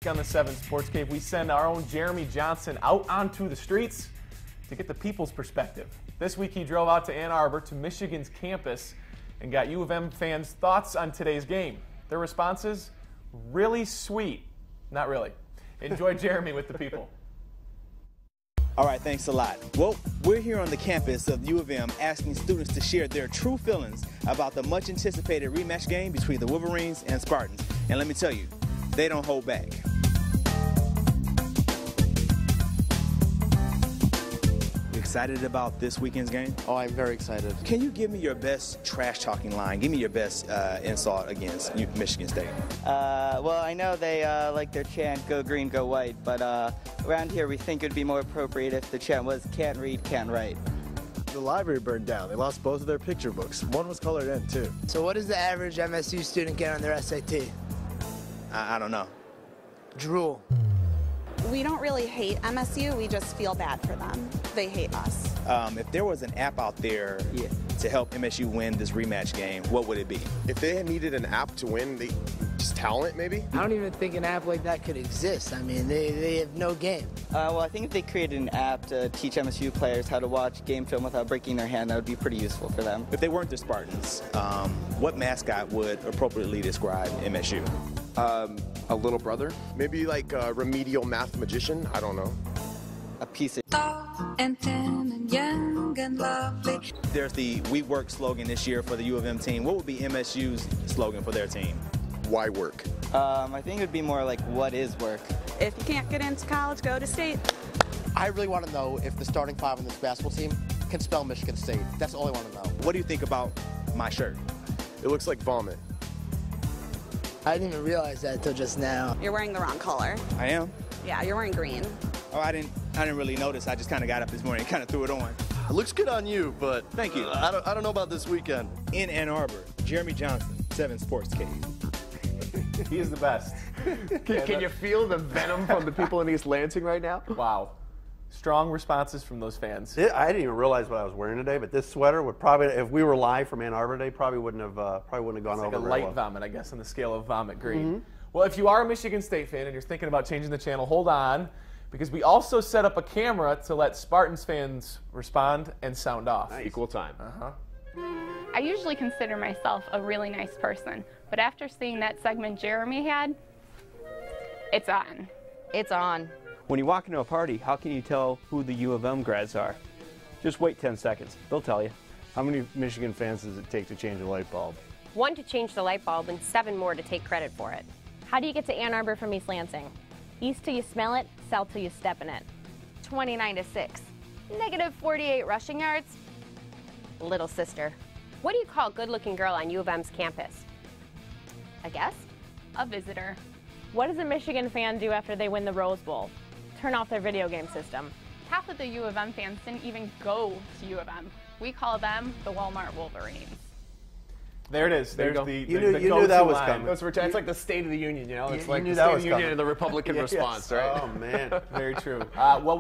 week on the 7 Sports Cave, we send our own Jeremy Johnson out onto the streets to get the people's perspective. This week he drove out to Ann Arbor to Michigan's campus and got U of M fans' thoughts on today's game. Their responses, really sweet. Not really. Enjoy Jeremy with the people. All right, thanks a lot. Well, we're here on the campus of U of M asking students to share their true feelings about the much anticipated rematch game between the Wolverines and Spartans. And let me tell you, they don't hold back. You excited about this weekend's game? Oh, I'm very excited. Can you give me your best trash talking line? Give me your best insult against Michigan State. Well, I know they like their chant, go green, go white, but around here we think it would be more appropriate if the chant was can't read, can't write. The library burned down. They lost both of their picture books. One was colored in, too. So what does the average MSU student get on their SAT? I don't know. Drool. We don't really hate MSU, we just feel bad for them. They hate us. If there was an app out there to help MSU win this rematch game, what would it be? If they had needed an app to win, just talent maybe? I don't even think an app like that could exist. I mean, they have no game. Well, I think if they created an app to teach MSU players how to watch game film without breaking their hand, that would be pretty useful for them. If they weren't the Spartans, what mascot would appropriately describe MSU? A little brother? Maybe like a remedial math magician? I don't know. A piece of Tall and thin and young and lovely. There's the We Work slogan this year for the U of M team. What would be MSU's slogan for their team? Why work? I think it would be more like, what is work? If you can't get into college, go to state. I really want to know if the starting five on this basketball team can spell Michigan State. That's all I want to know. What do you think about my shirt? It looks like vomit. I didn't even realize that until just now. You're wearing the wrong color. I am? Yeah, you're wearing green. Oh, I didn't really notice. I just kind of got up this morning and kind of threw it on. It looks good on you, but Thank you. I don't know about this weekend. In Ann Arbor, Jeremy Johnson, 7 Sports Cave. He is the best. Can you feel the venom from the people in East Lansing right now? Wow. Strong responses from those fans. I didn't even realize what I was wearing today, but this sweater would probably, if we were live from Ann Arbor today, probably wouldn't have gone It's over like a very light well. vomit, I guess, on the scale of vomit green. Well, if you are a Michigan State fan and you're thinking about changing the channel, hold on, because we also set up a camera to let Spartans fans respond and sound off. Nice. Equal time. I usually consider myself a really nice person, but after seeing that segment Jeremy had, it's on. It's on. When you walk into a party, how can you tell who the U of M grads are? Just wait 10 seconds. They'll tell you. How many Michigan fans does it take to change a light bulb? 1 to change the light bulb and 7 more to take credit for it. How do you get to Ann Arbor from East Lansing? East till you smell it, south till you step in it. 29 to 6. Negative 48 rushing yards. Little sister. What do you call a good-looking girl on U of M's campus? A guest? A visitor. What does a Michigan fan do after they win the Rose Bowl? Turn off their video game system. Half of the U of M fans didn't even go to U of M. We call them the Walmart Wolverines. There it is. There's the You knew that was line. coming. It's like the State of the Union, you know? It's You like knew the that State of was the Union coming. and the Republican Yes. response, right? Oh, man. Very true. Well,